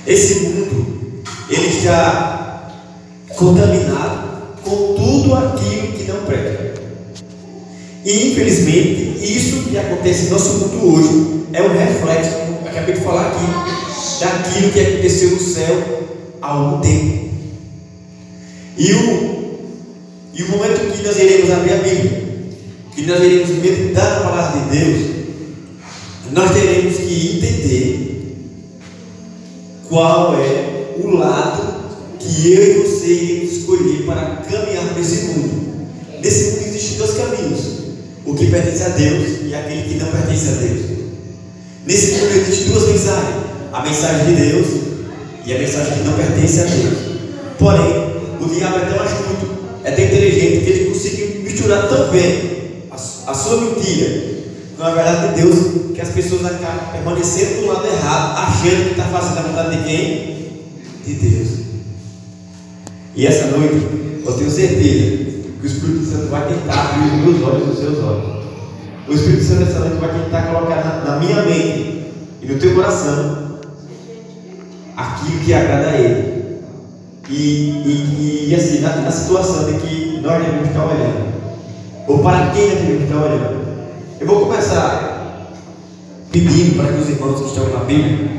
Esse mundo, ele está contaminado com tudo aquilo que não presta. E infelizmente, isso que acontece no nosso mundo hoje é um reflexo, como eu acabei de falar aqui, daquilo que aconteceu no céu há algum tempo. E o momento que nós iremos abrir a Bíblia, que nós iremos meditar na palavra de Deus, nós teremos que entender qual é o lado que eu e você iremos escolher para caminhar nesse mundo. Nesse mundo existem dois caminhos: o que pertence a Deus e aquele que não pertence a Deus. Nesse mundo existem duas mensagens: a mensagem de Deus e a mensagem que não pertence a Deus. Porém, o diabo é tão astuto, é tão inteligente, que ele conseguiu misturar tão bem a sua mentira com a verdade de Deus, que as pessoas acabam permanecendo do lado errado, achando que está fazendo a vontade de quem? De Deus. E essa noite, eu tenho certeza que o Espírito Santo vai tentar abrir os meus olhos e os seus olhos. O Espírito Santo essa noite vai tentar colocar na minha mente e no teu coração aquilo que agrada a Ele. E assim, na situação de que nós devemos estar olhando, ou para quem nós devemos estar olhando. Eu vou começar pedindo para que os irmãos que estão na Bíblia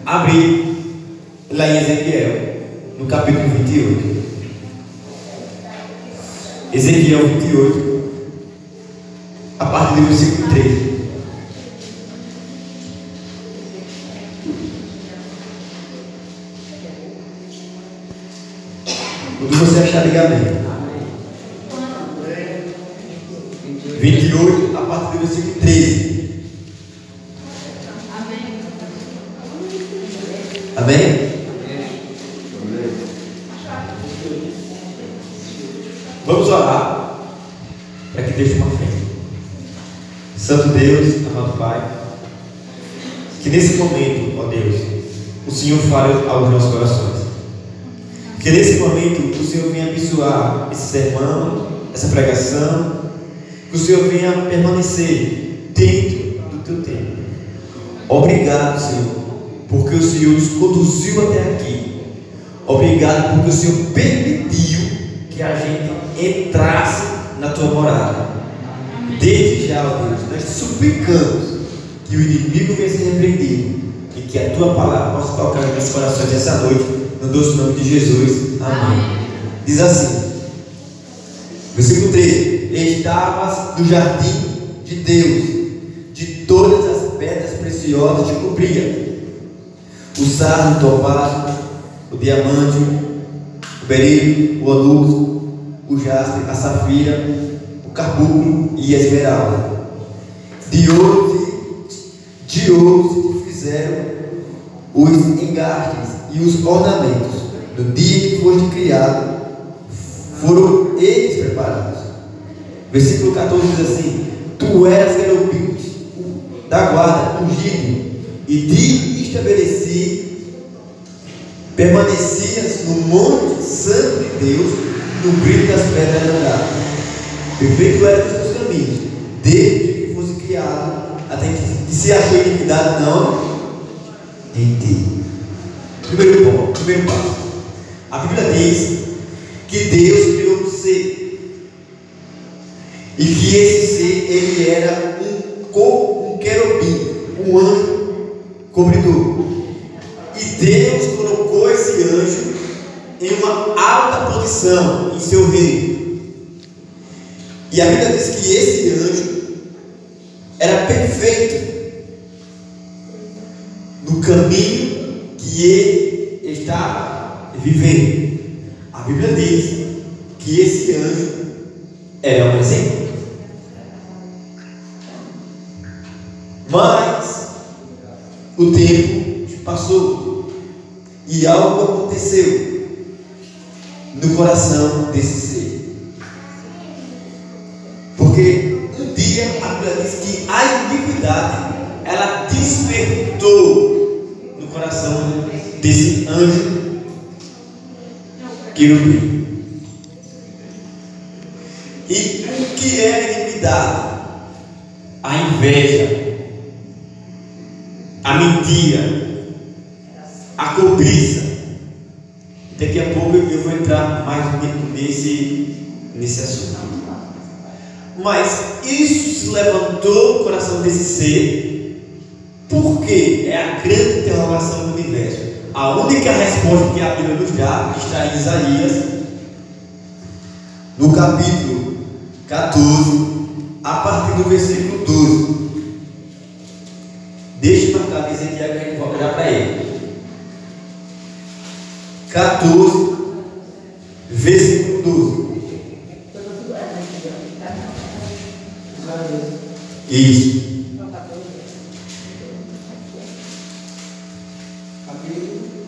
abrir lá em Ezequiel, no capítulo 28. Ezequiel 28, a partir do versículo 3. Quando você achar, diga amém. 28, a partir do versículo 13. Amém? Vamos orar para que Deus tome frente. Santo Deus, amado Pai, que nesse momento, ó Deus, o Senhor fale aos nossos corações. Que nesse momento o Senhor venha abençoar esse sermão, essa pregação, que o Senhor venha permanecer dentro do teu tempo. Obrigado, Senhor, porque o Senhor nos conduziu até aqui. Obrigado porque o Senhor permitiu que a gente entrasse na tua morada. Desde já, ó Deus, nós te suplicamos que o inimigo venha ser repreendido e que a tua palavra possa tocar nos nossos corações essa noite, no doce nome de Jesus. Amém. Diz assim, versículo 13: estavas no jardim de Deus, de todas as pedras preciosas te cobria: o sardio, o topázio, o diamante, o berilo, o ônix, o jaspe, a safira, o carbunclo e a esmeralda. De ouro se fizeram os engastes e os ornamentos. No dia que foste criado, foram eles preparados. Versículo 14 diz assim: tu eras querubim da guarda, ungido, e te estabeleci, permanecias no monte santo de Deus, no brilho das pedras andadas. Perfeito era os teus caminhos, desde que fosse criado, até que se achou iniquidade não em ti. Primeiro passo. A Bíblia diz que Deus criou um ser, e que esse ser, ele era um querubim, um anjo cobridor. E Deus colocou esse anjo em uma alta posição em seu reino. E a Bíblia diz que esse anjo era perfeito no caminho que ele estava vivendo. A Bíblia diz que esse anjo era um exemplo. Mas o tempo passou e algo aconteceu no coração desse ser. Porque um dia a Bíblia diz que a iniquidade, ela despertou no coração desse anjo querubim. E o que é a iniquidade? A inveja, a mentira, a a cobiça. Daqui a pouco eu vou entrar mais nesse assunto. Mas isso se levantou no coração desse ser, porque é a grande interrogação do universo. A única resposta que a Bíblia nos dá está em Isaías, no capítulo 14, a partir do versículo 12. Deixa eu marcar Ezequiel que a gente vai olhar para ele. 14, versículo 12. Isso.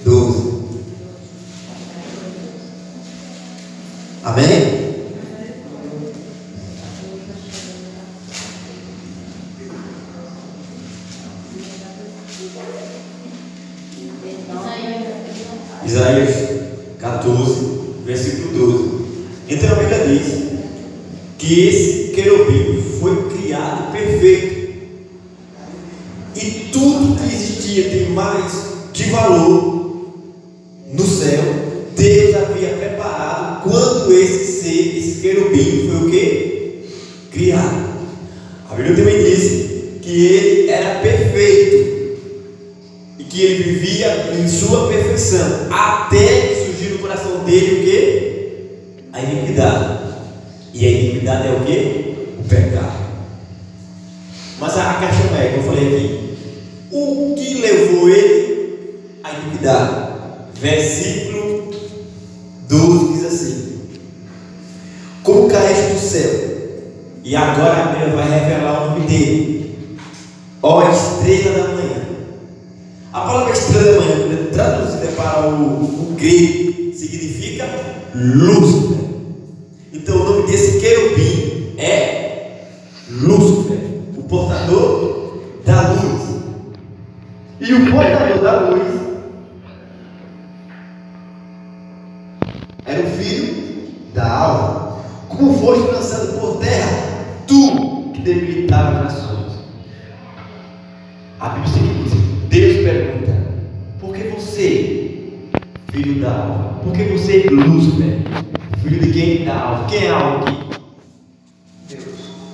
12. Amém? Isaías 14, versículo 12. Então a Bíblia diz que esse querubim foi criado perfeito, e tudo que existia de mais de valor no céu, Deus havia preparado quando esse querubim foi o que? Criado. A Bíblia também diz que ele era perfeito e que ele vivia em sua perfeição, até que surgiu no coração dele o que? A iniquidade. E a iniquidade é o que? O pecado. Mas a questão é, como eu falei aqui, o que levou ele à iniquidade? Versículo 12 diz assim: como caíste do céu, e agora a Bíblia vai revelar o nome dele, ó estrela da manhã. A palavra estrela da manhã, traduzida para o grego, significa Lúcifer. Então o nome desse querubim é Lúcifer, o portador da luz. E o portador da luz era o filho da alva. Como foste lançado por terra, tu que debilitava as nações. A Bíblia diz: Deus pergunta: por que você, filho da alva? Por que você, Lúcifer? Filho de quem? Da alva. Quem é a alva aqui? Deus.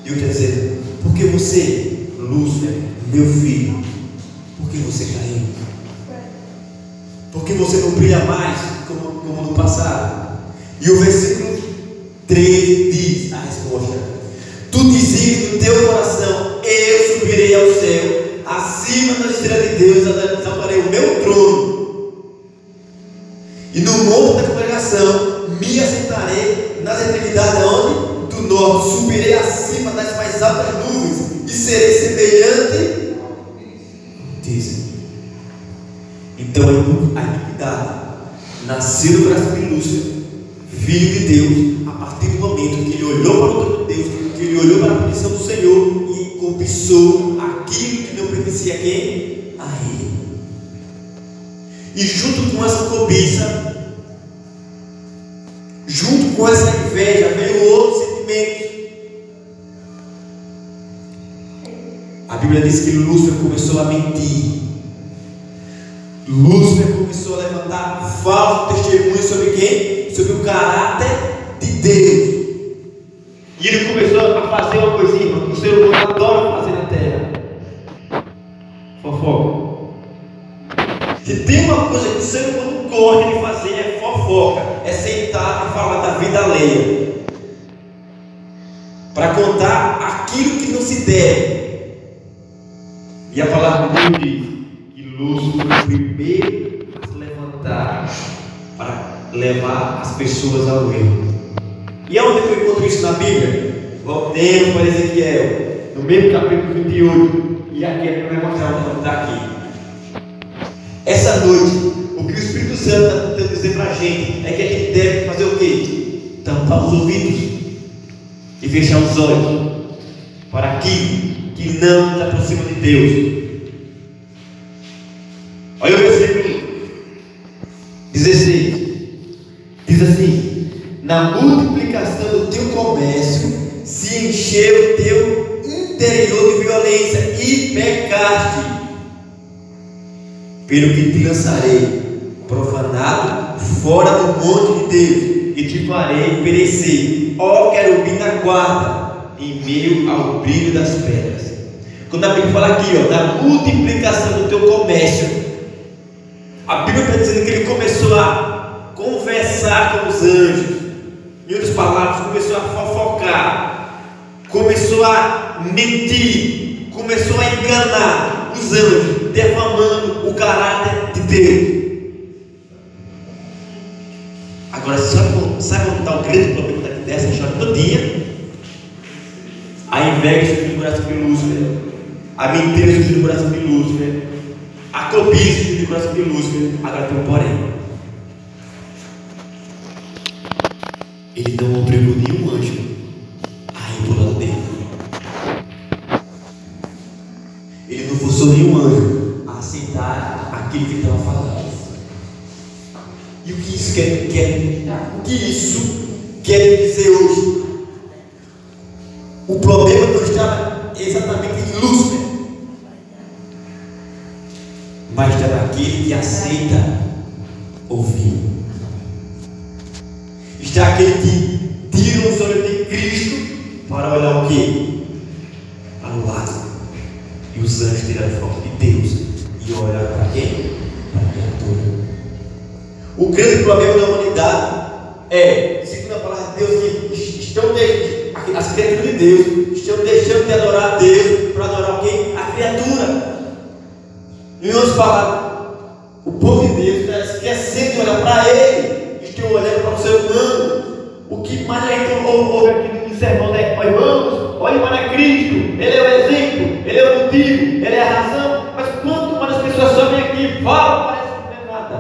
Deus quer dizer: por que você, Lúcifer, meu filho? Por que você caiu? Por que você não brilha mais como no passado? E o versículo 13 diz a resposta: tu dizias no teu coração: eu subirei ao céu, acima da estrela de Deus exaltarei o meu trono, e no monte da congregação me assentarei nas extremidades onde? Do norte. Subirei acima das mais altas nuvens e serei semelhante. Então a iniquidade nasceu do coração de Lúcifer, filho de Deus, a partir do momento que ele olhou para o trono de Deus, que ele olhou para a posição do Senhor e cobiçou aquilo que não pertencia a quem? A ele. E junto com essa cobiça, junto com essa inveja, veio outro sentimento. A Bíblia diz que Lúcifer começou a mentir. Lúcifer começou a levantar falso testemunho sobre quem? Sobre o caráter de Deus. E ele começou a fazer uma coisinha que o ser humano adora fazer na terra: fofoca. Se tem uma coisa que o ser humano gosta de fazer, é fofoca. É sentar e falar da vida alheia, para contar aquilo que não se deve. E a palavra de Deus diz que Lúcifer foi o primeiro a se levantar para levar as pessoas ao erro. E aonde eu encontro isso na Bíblia? Voltemos para Ezequiel, no mesmo capítulo 28. E aqui a Bíblia vai mostrar onde está aqui. Essa noite, o que o Espírito Santo está tentando dizer para a gente é que a gente deve fazer o quê? Tampar os ouvidos e fechar os olhos para aquilo que não nos aproxima de Deus. Olha o versículo 16. Diz assim: na multiplicação do teu comércio se encheu o teu interior de violência e pecaste, pelo que te lançarei profanado fora do monte de Deus, e te farei perecer, ó querubim da guarda, em meio ao brilho das pedras. Quando a Bíblia fala aqui, da multiplicação do teu comércio, a Bíblia está dizendo que ele começou a conversar com os anjos. Em outras palavras, começou a fofocar, começou a mentir, começou a enganar os anjos, defamando o caráter de Deus. Agora, sabe onde está o grande problema dessa história todinha? A inveja surgiu no coração de Lúcifer, a mentira surgiu no coração de Lúcifer, a cobiça surgiu no coração de Lúcifer. Agora tem um porém: ele não obrigou nenhum anjo a ir por lado dele. Ele não forçou nenhum anjo a aceitar aquilo que ele estava falando. E o que isso quer dizer hoje? O problema não está exatamente em Lúcifer, mas está naquele que aceita ouvir. Está aquele que tira os olhos de Cristo para olhar o quê? Para o lado. E os anjos tiraram o foco de Deus e olharam para quem? Para a criatura. O grande problema da humanidade é, segundo a palavra de Deus, que as criaturas de Deus estão deixando de adorar a Deus para adorar quem? A criatura. Em outras palavras, o povo de Deus está esquecendo de olhar para Ele, estão olhando para o ser humano. O que mais a gente ouve aqui no sermão é: irmãos, olhe para Cristo, Ele é o exemplo, Ele é o motivo, Ele é a razão. Mas quanto mais as pessoas sobem aqui, falam, parece que não é nada.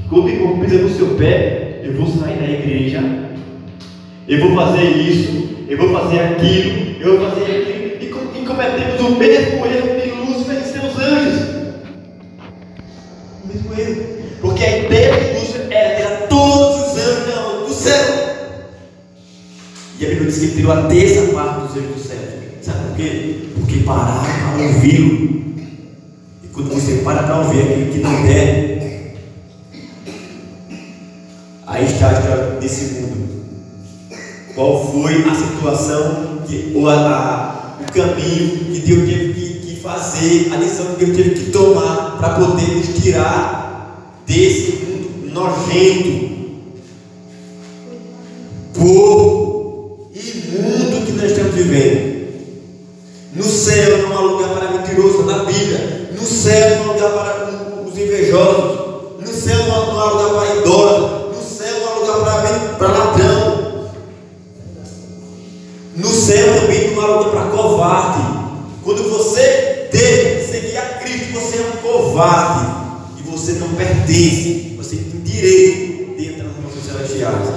Quando o irmão pisa no seu pé, eu vou sair da igreja, eu vou fazer isso, eu vou fazer aquilo, eu vou fazer aquilo, e cometemos o mesmo erro de Lúcifer e seus anjos. O mesmo erro, porque a ideia de Lúcifer era tirar todos os anjos do céu, e a Bíblia diz que ele tirou a terça parte dos anjos do céu. Sabe por quê? Porque pararam para ouvi-lo, e quando você para para ouvir aquilo que não der, aí está a história desse mundo. Qual foi a situação, o caminho que Deus teve que fazer, a decisão que Deus teve que tomar para poder nos tirar desse mundo nojento, porco, imundo que nós estamos vivendo. No céu não há lugar para mentiroso, na Bíblia. No céu não há lugar para os invejosos. No céu não há lugar para idólatras. No céu não há lugar para ladrão. No céu também não há lugar para covarde. Quando você deve seguir a Cristo, você é um covarde e você não pertence. Você tem direito de entrar nos reino celestiais.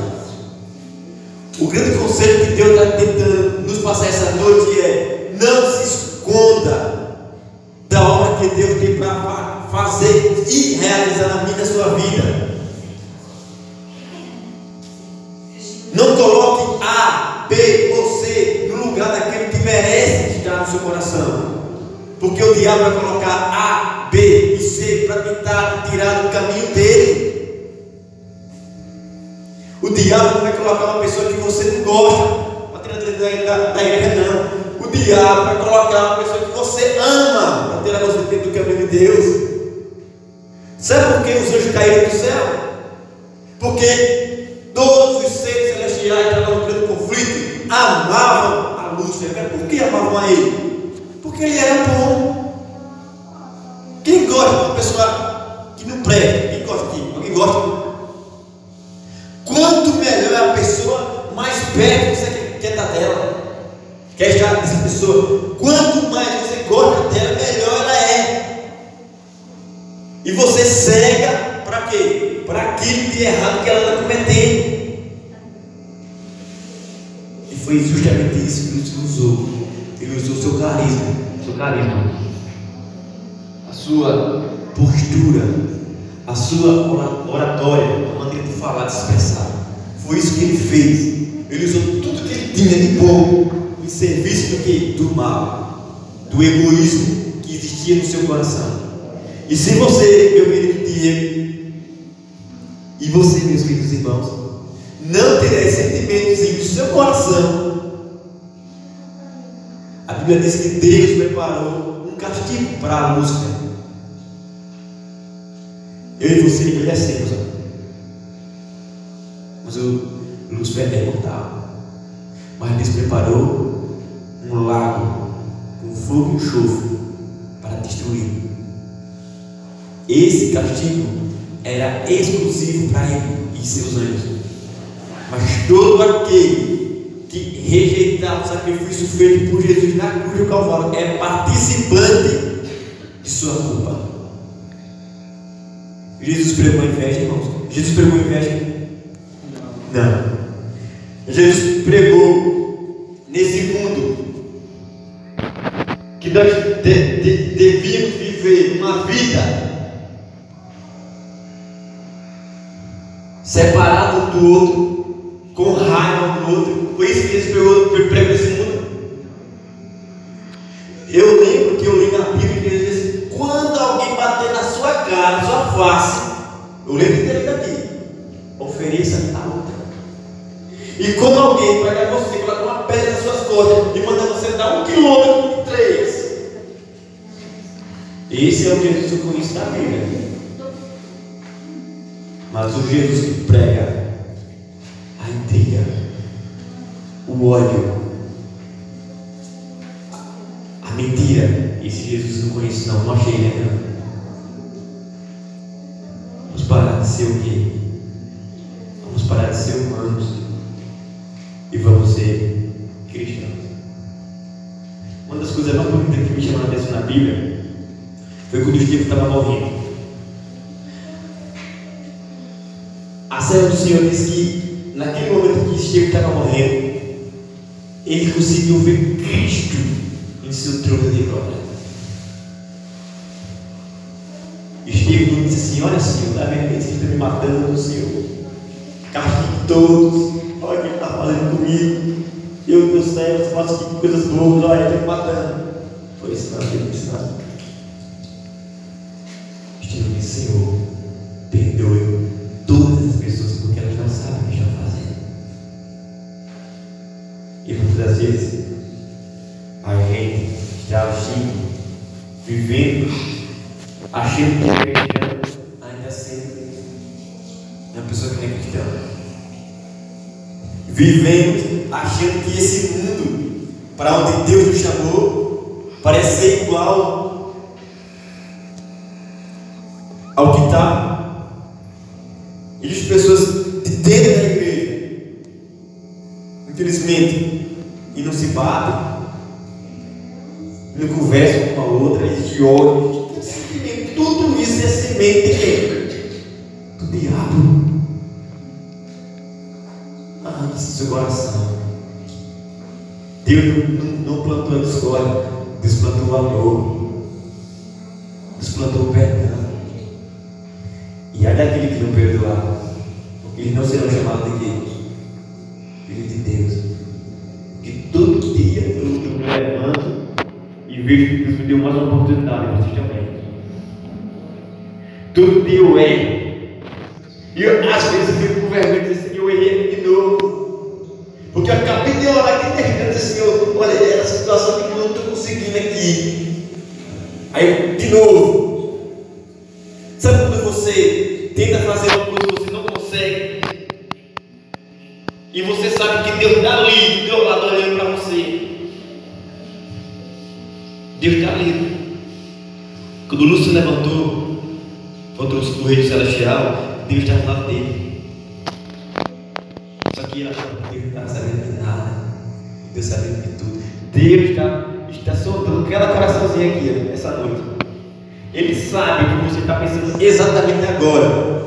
O grande conselho que Deus está tentando nos passar essa noite é: não se esconda da obra que Deus tem para fazer e realizar na minha e na sua vida. Não coloque A, B ou C no lugar daquele que merece estar no seu coração, porque o diabo vai colocar A, B e C para tentar tirar do caminho dele. O diabo não vai colocar uma pessoa que você não gosta para tirar da igreja, não. O diabo vai colocar uma pessoa que você ama para tirar você dentro do caminho de Deus. Sabe por que os anjos caíram do céu? Porque todos os seres celestiais estavam no grande conflito, amavam a Lúcifer. Por que amavam a ele? Porque ele era bom. Quem gosta de uma pessoa que não presta? Quem gosta de? Alguém gosta? Quanto melhor é a pessoa, mais perto você quer estar dela, quer estar dessa pessoa. Quanto mais você gosta dela, melhor ela é. E você cega para quê? Para aquilo de errado que ela está cometendo. E foi justamente isso que Deus usou. Ele usou o seu carisma, a sua postura, a sua oratória, a maneira de falar, de se expressar. Foi isso que ele fez. Ele usou tudo que ele tinha de bom em serviço do que? Do mal, do egoísmo que existia no seu coração. E se você, meu querido Diego, e você, meus queridos irmãos, não ter esse sentimentozinho do seu coração, a Bíblia diz que Deus preparou um castigo para Lúcifer. Eu e você envelhecemos, mas o Lúcifer é imortal. Mas Deus preparou um lago com fogo e enxofre para destruir. Esse castigo era exclusivo para ele e seus anjos. Mas todo aquele que rejeitava o sacrifício feito por Jesus na cruz do Calvário é participante de sua culpa. Jesus pregou inveja, irmãos? Jesus pregou inveja? Não. Jesus pregou nesse mundo que nós devíamos viver uma vida separado do outro, com raiva do outro. Foi isso que Jesus pregou nesse mundo. Eu lembro que eu li na Bíblia que ele disse: quando alguém bater na sua cara, na sua face, eu lembro de ter lido aqui, ofereça a outra. E quando alguém pegar você, colocar uma pedra nas suas costas e mandar você dar 1 quilômetro de 3, esse é o Jesus que eu conheço da Bíblia. Mas o Jesus que prega a intriga, o ódio, a mentira, esse Jesus eu não conheço, não achei, né? Vamos parar de ser o quê? Vamos parar de ser humanos e vamos ser cristãos. Uma das coisas mais bonitas que me chamou a atenção na Bíblia foi quando o Estevão estava morrendo. A serva do Senhor diz que naquele momento que Estevão estava morrendo, ele conseguiu ver Cristo em seu trono de glória. Estevão disse assim: olha, Senhor, dá minha vez que está me matando, Senhor, castigue todos, olha o que ele está fazendo comigo, eu, Deus céu, você faz aqui coisas boas, olha, ele está me matando. Foi isso não, ele disse não. Estevão disse: Senhor, perdoe todas as pessoas porque elas não sabem o que estão fazendo. E muitas das vezes a gente está agindo, vivendo, achando que é cristão, ainda sendo uma pessoa que não é cristã. Vivendo, achando que esse mundo para onde Deus nos chamou parece ser igual ao que está. E as pessoas de dentro da igreja, infelizmente, e não se batem, não conversam com a outra, existe ódio, tudo isso é semente de quem? Do diabo. Arranque seu coração. Deus não plantou a discórdia, Deus plantou o amor, Deus plantou o perdão. E aí daquele que não perdoar, eles não serão chamados de quê? Filho de Deus. Porque todo dia eu me levanto e vejo que Deus me deu mais uma oportunidade, vocês também. Todo dia eu erro. E às vezes eu fico com vergonha de dizer: Senhor, eu errei de novo. Porque eu acabei de orar aqui terminando, Senhor, olha, é a situação que eu não estou conseguindo aqui. Aí, de novo. Sabe quando você tenta fazer uma coisa e você não consegue? E você sabe que Deus está ali do teu lado olhando para você. Deus está ali. Quando o Lúcio levantou contra o reino celestial, Deus está do lado dele. Só que ele achava que Deus não estava sabendo de nada. Deus sabendo de tudo. Deus está sondando aquela coraçãozinha aqui, essa noite. Ele sabe o que você está pensando exatamente agora.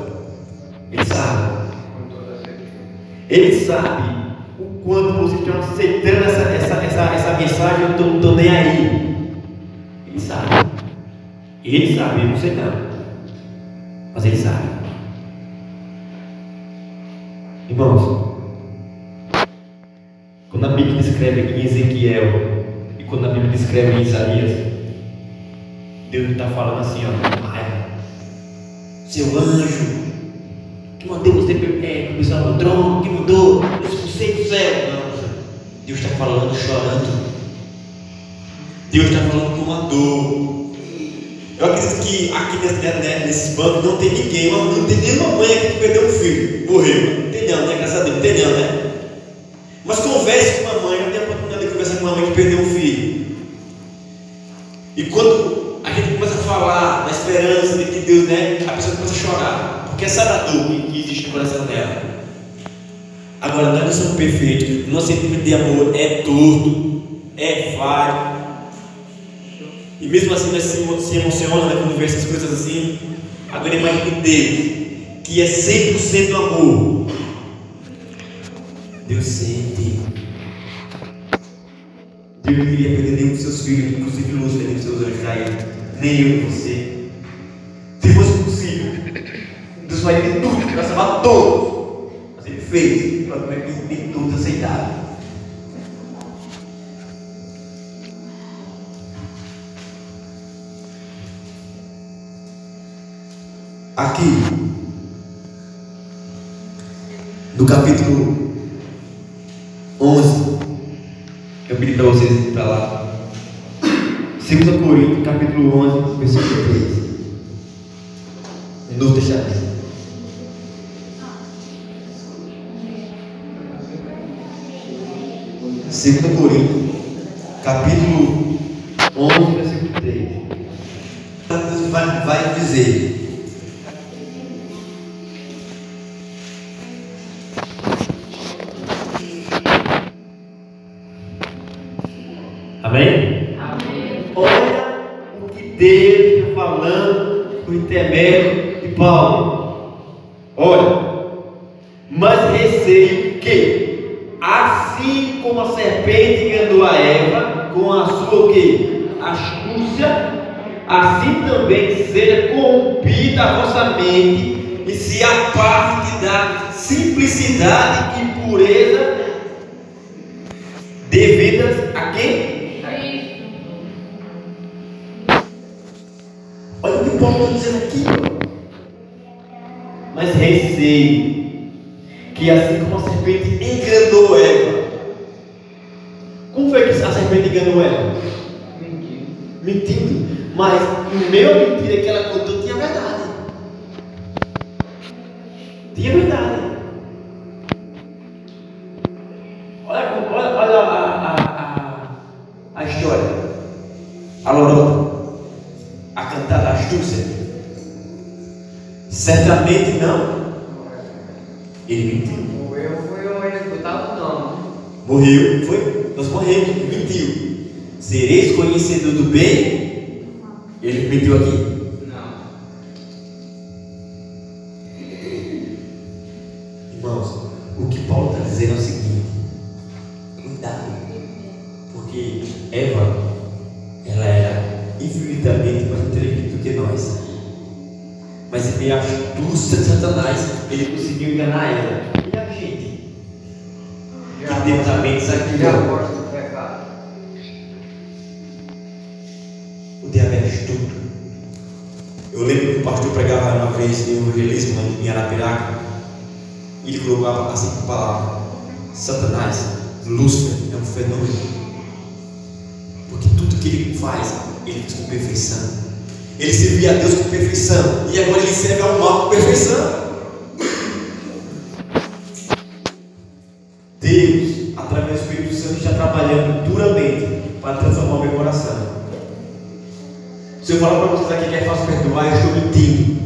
Ele sabe. Ele sabe o quanto vocês estão aceitando essa mensagem. Eu não estou nem aí. Ele sabe. Ele sabe, eu não sei não. Mas ele sabe. Irmãos, quando a Bíblia descreve aqui em Ezequiel e quando a Bíblia descreve em Isaías, Deus está falando assim, ó: seu anjo, que mandou você pisar no trono, que mudou, eu expulsei do céu. Não, Deus está falando chorando. Deus está falando com uma dor. Eu acredito que aqui nesses bancos não tem ninguém, não tem nenhuma mãe aqui que perdeu um filho, morreu. Não tem não, né? Graças a Deus, não tem não, né? Mas converse com uma mãe, eu tenho a oportunidade de conversar com uma mãe que perdeu um filho. E quando a gente começa a falar na esperança de que Deus, né, a pessoa começa a chorar, porque sabe a dor que existe no coração dela. Agora, nós não somos perfeitos, nosso sentimento de amor é torto, é falho. E mesmo assim nós se emocionamos, né, quando vê essas coisas assim. Agora imagine Deus, que é 100% amor. Deus sente. Deus não queria perder nenhum dos seus filhos, inclusive Lúcifer, nem dos seus anjos caíram, nem eu e você. Se fosse possível, Deus faria de tudo para salvar todos. Mas Ele fez, para que nem todos aceitaram. Aqui, no capítulo 11, eu pedi para vocês ir para lá. 2 Coríntios, capítulo 11, versículo 3. No Novo Testamento. Segundo Coríntios, capítulo 11, versículo 3. Vai dizer: amém? Amém. Olha o que Deus está falando por intermédio de Paulo. Olha, mas receio que, assim como a serpente enganou a Eva com a sua o quê? Astúcia, assim também seja corrompida a vossa mente e se aparte da simplicidade e pureza devidas a quem? Olha o que Paulo está dizendo aqui, mas receio que, assim como a serpente enganou Eva. Como foi que a serpente enganou Eva? Mentindo. Mas no meio da mentira que ela contou tinha verdade. Tinha verdade. Olha a história. A lorota. A cantar da astúcia. Certamente não. Ele mentiu. Morreu, foi o executado, não. Morreu, foi? Nós morremos, ele mentiu. Sereis conhecedor do bem? Ele mentiu aqui. Não. Irmãos, o que Paulo está dizendo é o seguinte: cuidado, porque Eva, ela era infinitamente mais inteligente do que nós, mas em meio à astúcia de Satanás, ele conseguiu enganar ela. E a gente, que temos a mente sacrificada, o diabo é astuto. Eu lembro que o pastor pregava uma vez em um evangelismo em Arapiraca, e ele colocava assim com palavras: Satanás, Lúcifer, é um fenômeno, porque tudo que ele faz, ele faz com perfeição. Ele servia a Deus com perfeição, e agora ele serve ao mal com perfeição. Deus, através do Espírito Santo, está trabalhando duramente para transformar o meu coração. Se eu falar para vocês aqui que é fácil perdoar, eu estou mentindo.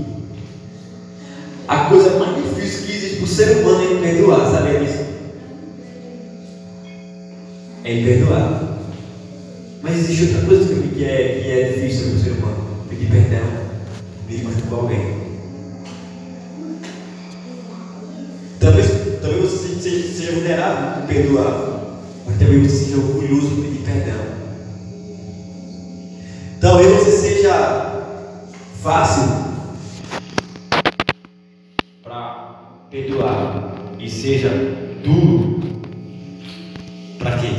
A coisa mais difícil que existe para o ser humano é perdoar, sabia disso? É perdoar. Mas existe outra coisa que é difícil para o ser humano: pedir perdão, mesmo com alguém. Talvez você seja vulnerável em perdoar, mas talvez você seja orgulhoso em pedir perdão. Talvez você seja fácil para perdoar e seja duro para quê?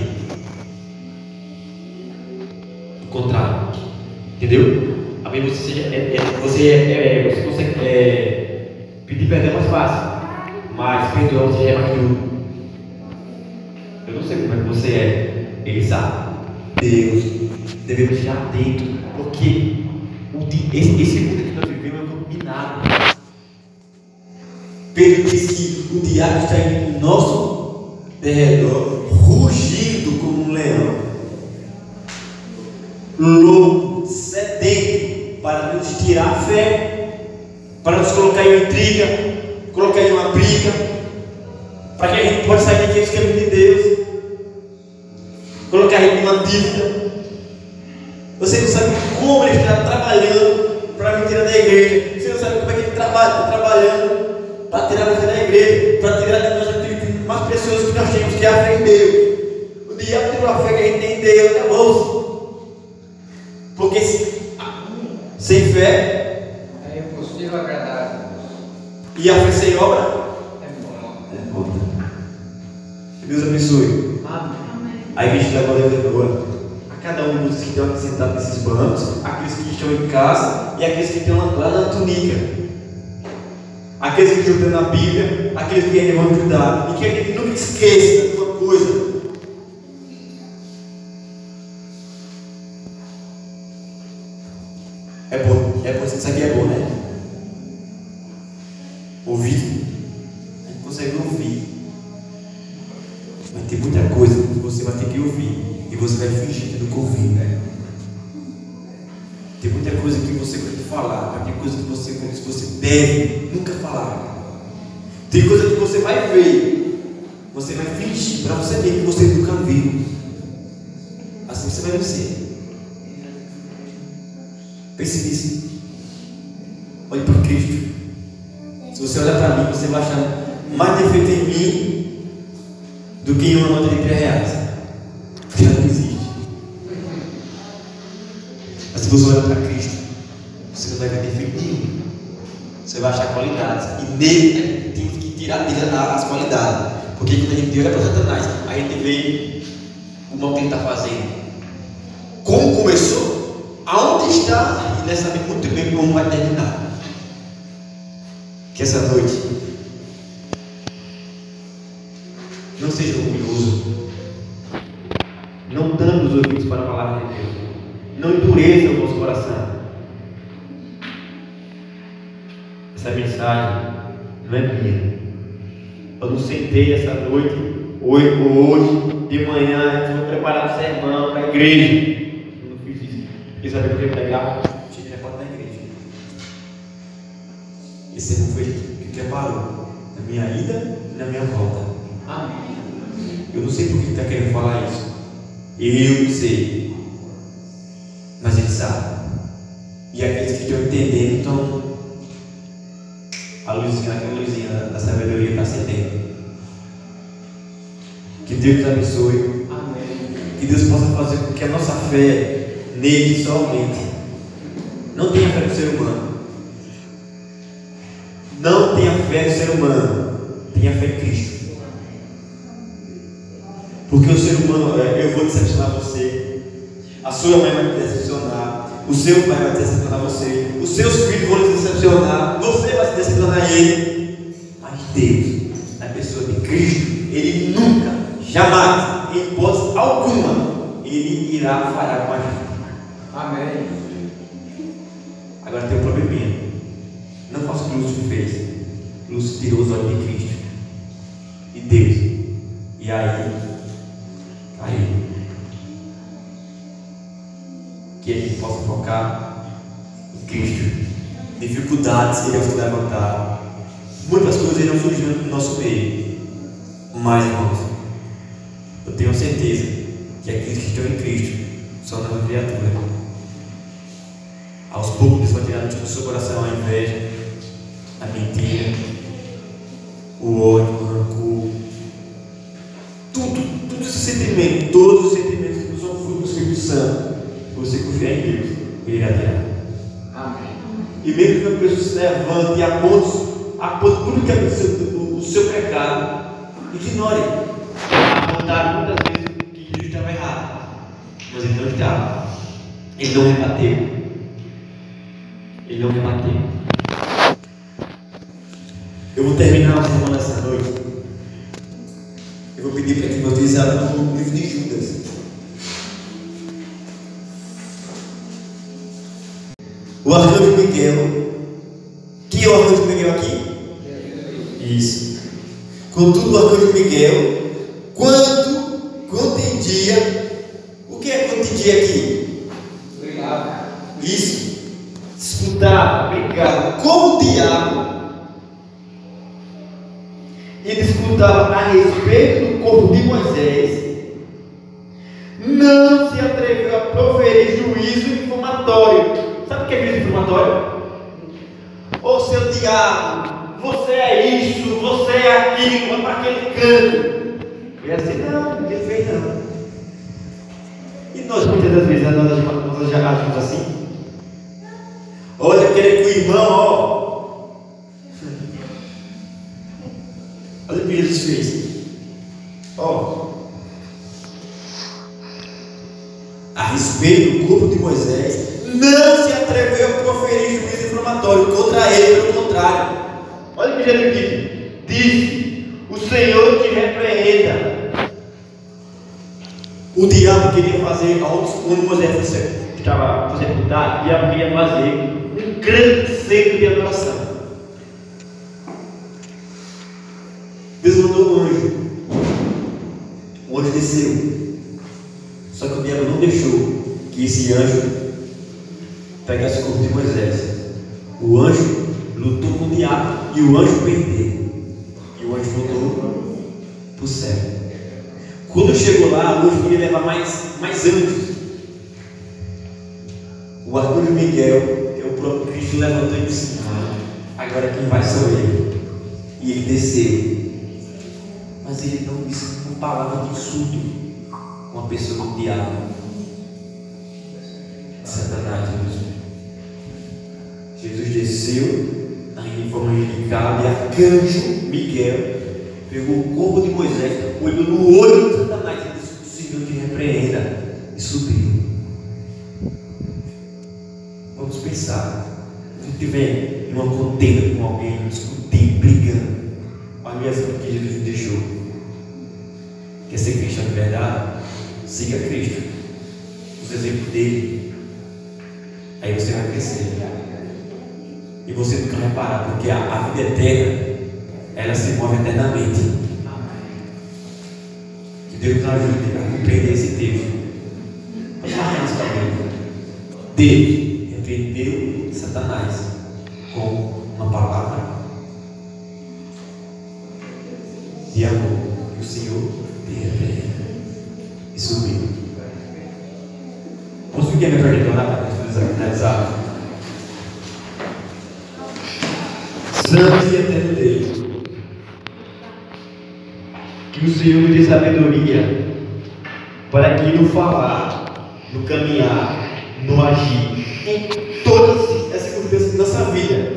O contrário, entendeu? A menos você consegue fácil, mas perdoar você já é mais duro. Eu não sei como é que você é, Ele sabe. Deus, devemos estar atentos, porque esse mundo que nós vivemos é um mundo minado. Pedro diz que o diabo está em nosso derredor, rugindo como um leão, louco, sedento, para nos tirar a fé, para nos colocar em uma intriga, colocar em uma briga, para que a gente possa sair daqueles caminhos de Deus, colocar a gente em uma dívida. Você não sabe como ele está trabalhando para me tirar da igreja. Você não sabe como é que ele está trabalhando para tirar você da igreja, para tirar de nós aquilo mais precioso que nós temos, que é a fé em Deus. O diabo tirou a fé que a gente tem em Deus, acabou. Porque sem fé é impossível agradar a Deus. E a fé sem obra É morta. Deus abençoe. Amém. A igreja da Glória Vendoa, a cada um dos que estão aqui sentados nesses bancos, aqueles que estão em casa e aqueles que estão lá na túnica, aqueles que estudam na Bíblia, aqueles que ainda vão ajudar, e que a gente nunca esqueça de uma coisa: é bom, isso aqui é bom, né? Ouvir, a gente consegue ouvir, mas tem muita coisa que você vai ter que ouvir e você vai fingir que nunca ouviu, né? Tem muita coisa que você vai ter que falar, mas tem coisa que você deve nunca falar. Tem coisa que você vai ver, você vai fingir para você ver que você nunca viu. Assim você vai vencer. Pense nisso. Olhe para Cristo. Se você olhar para mim, você vai achar mais defeito em mim do que em uma nota de R$3. Porque ela não existe. Mas se você olhar para Cristo, você não vai ver defeito nenhum. Você vai achar qualidades. E nele tem que tirar dele as qualidades. Porque quando a gente olha para Satanás, a gente vê o mal que ele está fazendo. Como começou, aonde está, e nessa vez muito bem como vai terminar. Que essa noite não seja orgulhoso, não tampe os ouvidos para a palavra de Deus, não endureça o vosso coração. Essa mensagem não é minha. Eu não sentei essa noite, hoje de manhã, eu vou preparar um sermão para a igreja. Eu não fiz isso. Quer saber por que é legal? Cheguei na porta da igreja. Esse sermão foi que preparou na minha ida e na minha volta. Amém. Eu não sei por que ele está querendo falar isso. Eu não sei. Mas ele sabe. E aqueles que estão entendendo estão. Aquela luzinha da sabedoria está acendendo. Que Deus nos abençoe. Amém. Que Deus possa fazer com que a nossa fé nele só aumente. Não tenha fé no ser humano. Não tenha fé no ser humano. Tenha fé em Cristo. Porque o ser humano, eu vou decepcionar você. A sua mãe vai te decepcionar. O seu pai vai decepcionar você. Os seus filhos vão te decepcionar. Você vai se decepcionar ele. Mas Deus, na pessoa de Cristo, Ele nunca, jamais, em hipótese alguma, Ele irá falhar com a gente. Amém. Agora tem um probleminha. Não faça o que Lúcio fez. Lúcio tirou os olhos de Cristo e Deus. E aí caiu. Que a gente possa focar em Cristo. Dificuldades irão se levantar. Muitas coisas irão surgir no nosso meio. Mas, irmãos, eu tenho certeza que aqueles que estão em Cristo são nova criatura. Aos poucos Deus vai tirar do seu coração a inveja, a mentira, o ódio, o rancor, tudo esse sentimento, todos os sentimentos que não são fruto do Espírito Santo. Você confiar em Deus, Ele irá tirar. Amém. E mesmo que a pessoa se levante e aponte publicamente o seu pecado, ignore. Apontaram muitas vezes que Jesus estava errado, mas Ele não estava. Ele não rebateu. Ele não rebateu. Eu vou terminar o sermão nessa noite. Eu vou pedir para que vocês abram o livro de Judas. O arcanjo Miguel. Quem é o arcanjo Miguel aqui? Isso. Contudo, o arcanjo Miguel, quando contendia, o que é contendia aqui? Obrigado. Isso. Disputava, brigava com o diabo. E disputava a respeito do corpo de Moisés. Não se atreveu a proferir juízo infamatório. Sabe o que é juízo infamatório? Ô seu diabo, você é isso, você é aquilo, vai para aquele canto. E assim, não, ninguém fez não. E nós muitas das vezes nós já agimos assim. Olha, aquele com o irmão, ó. Olha o que Jesus fez. Ó. A respeito do corpo de Moisés, não se atreveu a proferir juízo inflamatório contra ele, pelo contrário. Olha o que Jesus disse. Disse: o Senhor te repreenda. O diabo queria fazer, onde Moisés estava fazendo mudar, o diabo queria fazer um grande centro de adoração. Deus mandou um anjo. O anjo desceu. Só que o diabo não deixou que esse anjo pegasse o corpo de Moisés. O anjo lutou com o diabo e o anjo perdeu. E o anjo voltou para o céu. Quando chegou lá, o anjo queria levar mais anjos. O arcanjo Miguel, que é o próprio Cristo, levantou e disse: agora quem vai sou eu. E ele desceu. Mas ele não disse uma palavra de insulto com a pessoa do diabo, Satanás. Jesus desceu em forma angelical e arcanjo Miguel pegou o corpo de Moisés, olhou no olho de Satanás e disse: o Senhor te repreenda, e subiu. Vamos pensar, se estiver em uma contenda com alguém, discutindo, brigando, olha o exemplo que Jesus nos deixou. Quer ser cristão de verdade? Siga Cristo, os exemplos dele. Aí você vai crescer. E você nunca vai parar, porque a vida eterna, ela se move eternamente. Que Deus nos ajude a compreender esse texto. Vamos marcar isso também. Deus repreendeu Satanás com uma palavra de amor. E o Senhor te repreende. E subiu. Vamos ficar me perguntando para finalizar. Santo e eterno Deus, que o Senhor nos dê sabedoria para que no falar, no caminhar, no agir, em todas as circunstâncias da nossa vida,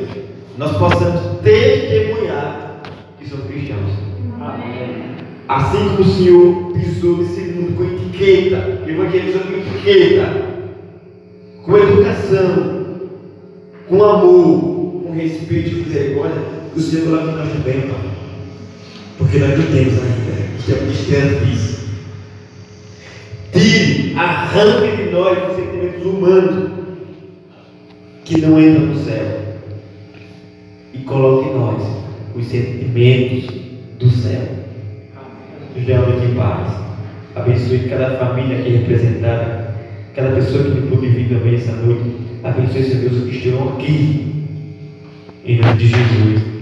nós possamos testemunhar que somos cristãos. Amém. Assim como o Senhor pisou nesse mundo com etiqueta, evangelizando com etiqueta, com educação, com amor, com respeito e misericórdia, o Senhor coloca em nós também, Pai. Porque nós não temos ainda, estamos disso. Tire, arranque de nós os sentimentos humanos que não entram no céu e coloque em nós os sentimentos do céu. Nos dê uma noite em paz. Abençoe cada família aqui representada, cada pessoa que me pôde vir também essa noite. Abençoe, Senhor Deus, que estejam aqui. Em nome de Jesus.